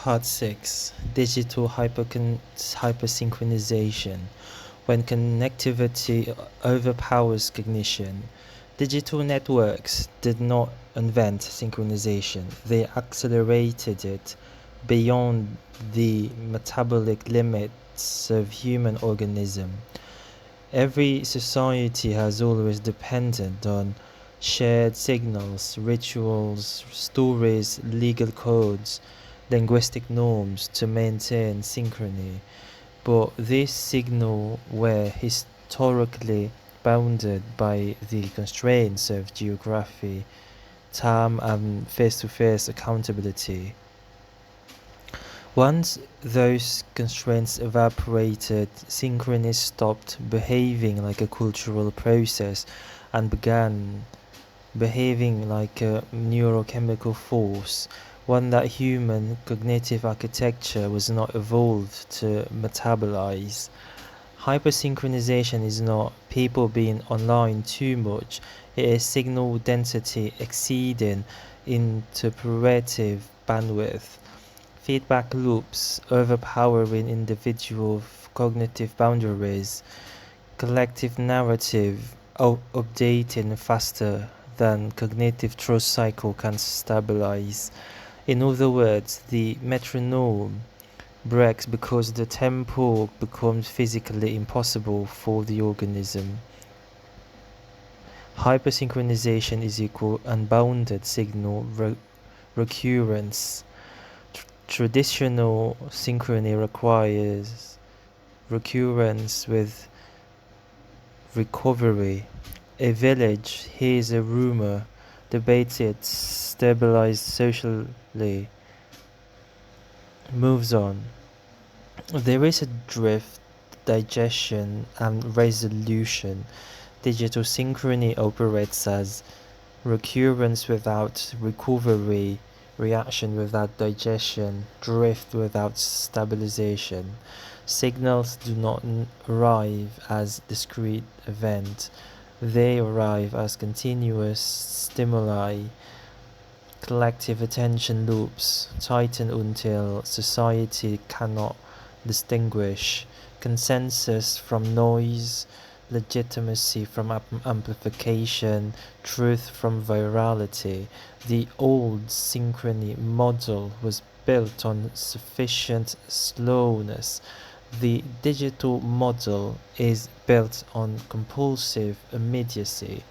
Part 6. Digital hypersynchronization. When connectivity overpowers cognition. Digital networks did not invent synchronization, they accelerated it beyond the metabolic limits of human organism. Every society has always depended on shared signals, rituals, stories, legal codes, linguistic norms to maintain synchrony, but these signals were historically bounded by the constraints of geography, time, and face-to-face accountability. Once those constraints evaporated, synchrony stopped behaving like a cultural process and began behaving like a neurochemical force, one that human cognitive architecture was not evolved to metabolize. Hypersynchronization is not people being online too much, it is signal density exceeding interpretive bandwidth, feedback loops overpowering individual cognitive boundaries, collective narrative updating faster than cognitive trust cycle can stabilize. In other words, the metronome breaks because the tempo becomes physically impossible for the organism. Hypersynchronization is equal unbounded signal recurrence. Traditional synchrony requires recurrence with recovery. A village hears a rumor, debates it, stabilizes socially, moves on. There is a drift, digestion, and resolution. Digital synchrony operates as recurrence without recovery, reaction without digestion, drift without stabilization. Signals do not arrive as discrete events, they arrive as continuous stimuli. Collective attention loops tighten until society cannot distinguish consensus from noise, legitimacy from amplification, truth from virality. The old synchrony model was built on sufficient slowness. The digital model is built on compulsive immediacy.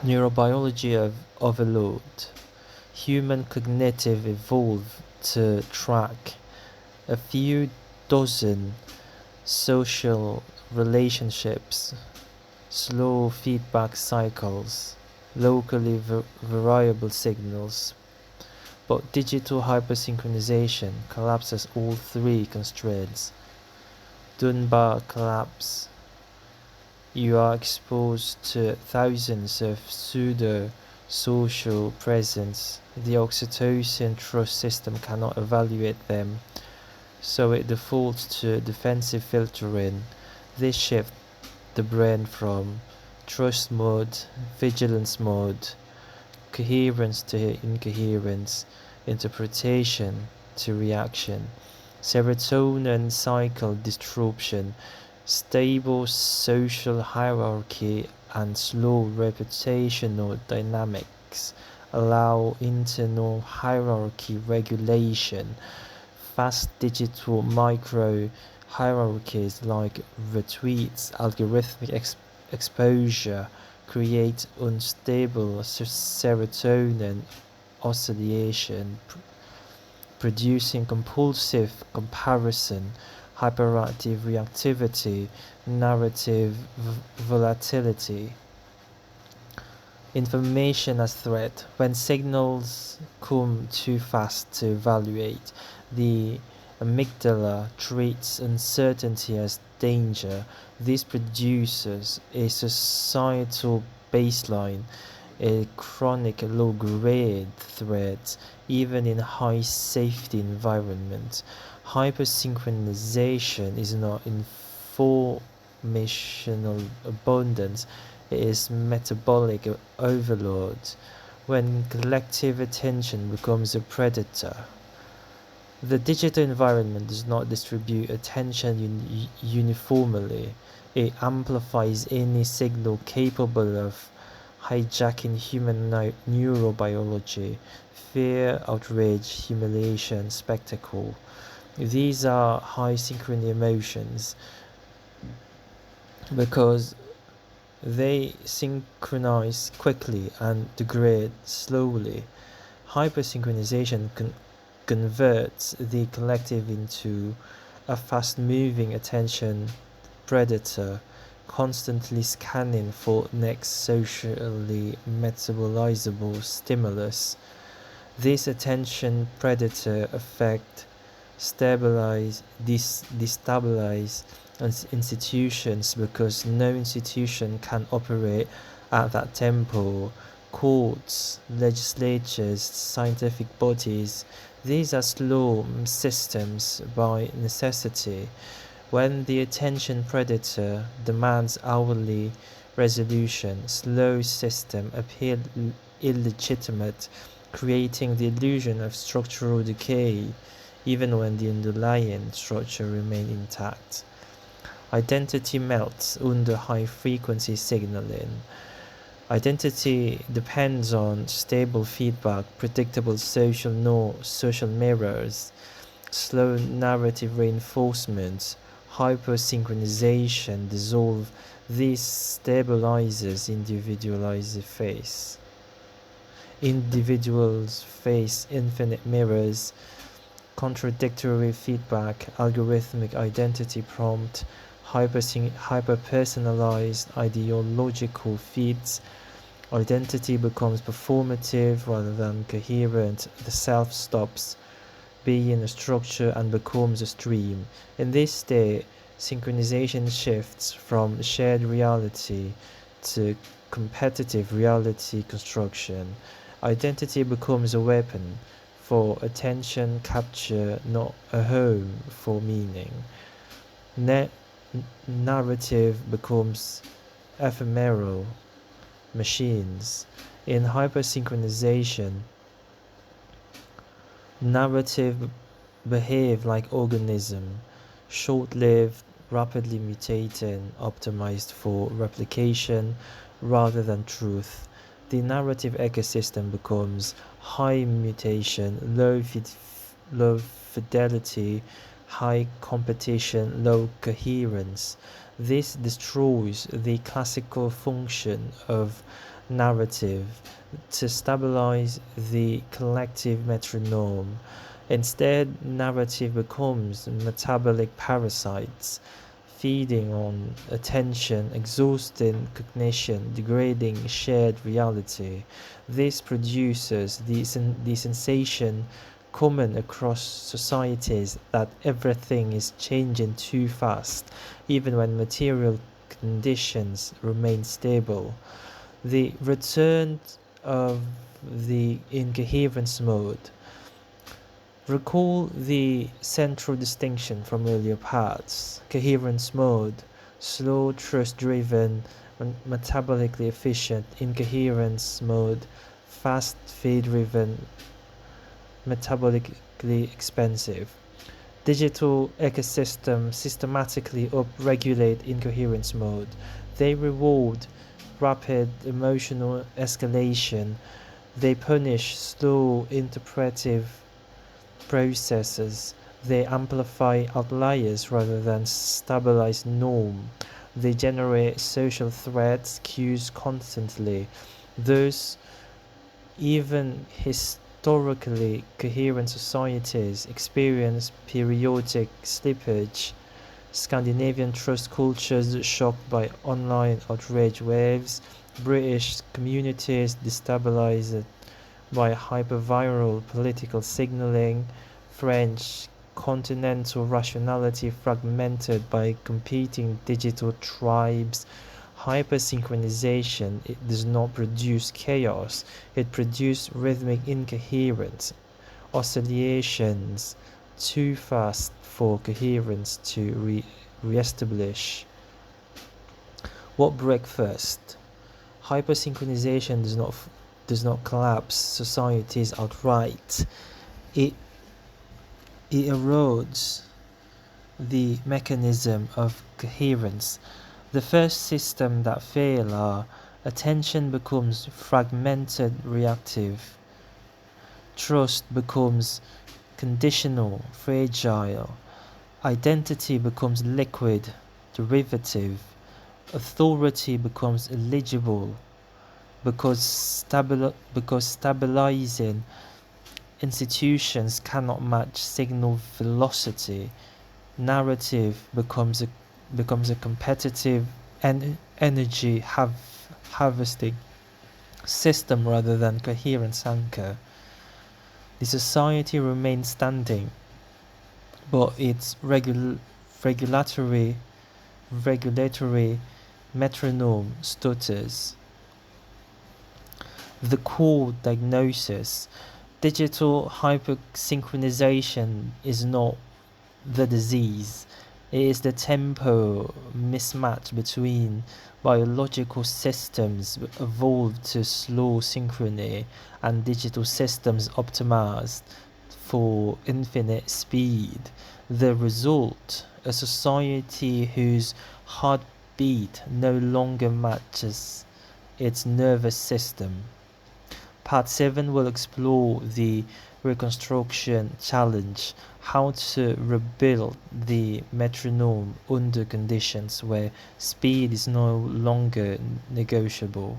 Neurobiology of overload. Human cognitive evolved to track a few dozen social relationships, slow feedback cycles, locally variable signals. But digital hypersynchronization collapses all three constraints. Dunbar collapse. You are exposed to thousands of pseudo-social presents. The oxytocin trust system cannot evaluate them, so it defaults to defensive filtering. This shifts the brain from trust mode, vigilance mode, coherence to incoherence, interpretation to reaction. Serotonin cycle disruption, stable social hierarchy and slow reputational dynamics allow internal hierarchy regulation. Fast digital micro hierarchies like retweets, algorithmic exposure create unstable serotonin oscillation, producing compulsive comparison, hyperactive reactivity, narrative volatility. Information as threat. When signals come too fast to evaluate, the amygdala treats uncertainty as danger. This produces a societal baseline, a chronic low-grade threat, even in high-safety environments. Hypersynchronization is not informational abundance, it is metabolic overload. when collective attention becomes a predator. The digital environment does not distribute attention uniformly. It amplifies any signal capable of hijacking human neurobiology: fear, outrage, humiliation, spectacle. These are high synchrony emotions because they synchronize quickly and degrade slowly. Hypersynchronization converts the collective into a fast-moving attention predator, constantly scanning for next socially metabolizable stimulus. This attention predator effect destabilize institutions because no institution can operate at that tempo. Courts, legislatures, scientific bodies, these are slow systems by necessity. When the attention predator demands hourly resolution, slow system appear illegitimate, creating the illusion of structural decay, even when the underlying structure remains intact. Identity melts under high-frequency signaling. Identity depends on stable feedback, predictable social mirrors, slow narrative reinforcement, hypersynchronization dissolve. This stabilizes individuals face infinite mirrors, contradictory feedback, algorithmic identity prompt, hyper-personalized ideological feeds. Identity becomes performative rather than coherent. The self stops being a structure and becomes a stream. In this state, synchronization shifts from shared reality to competitive reality construction. Identity becomes a weapon for attention capture, not a home for meaning. Na- Narrative becomes ephemeral machines. In hypersynchronization, narrative behave like organism, short-lived, rapidly mutating, optimized for replication rather than truth. The narrative ecosystem becomes high mutation, low fidelity, high competition, low coherence. This destroys the classical function of narrative to stabilize the collective metronome. Instead, narrative becomes metabolic parasites, feeding on attention, exhausting cognition, degrading shared reality. This produces the sensation common across societies that everything is changing too fast, even when material conditions remain stable. The return of the incoherence mode. Recall the central distinction from earlier parts. Coherence mode, slow, trust-driven, metabolically efficient. Incoherence mode, fast, feed-driven, metabolically expensive. Digital ecosystems systematically upregulate incoherence mode. They reward rapid emotional escalation. They punish slow interpretive processes. They amplify outliers rather than stabilize norm. They generate social threats cues constantly. Thus, even historically coherent societies experience periodic slippage. Scandinavian trust cultures shocked by online outrage waves, British communities destabilized by hyperviral political signaling, French continental rationality fragmented by competing digital tribes. Hypersynchronization it does not produce chaos, it produces rhythmic incoherence, oscillations too fast for coherence to re-establish. What break first? Hypersynchronization does not does not collapse societies outright. It, it erodes the mechanism of coherence. The first system that fail are attention becomes fragmented reactive, trust becomes conditional, fragile, identity becomes liquid, derivative, authority becomes illegible because stabilizing institutions cannot match signal velocity. Narrative becomes a competitive and energy harvesting system rather than coherence anchor. The society remains standing, but its regulatory metronome stutters. The core diagnosis: digital hypersynchronization is not the disease. It is the tempo mismatch between biological systems evolved to slow synchrony and digital systems optimized for infinite speed. The result: a society whose heartbeat no longer matches its nervous system. Part 7 will explore the reconstruction challenge: how to rebuild the metronome under conditions where speed is no longer negotiable.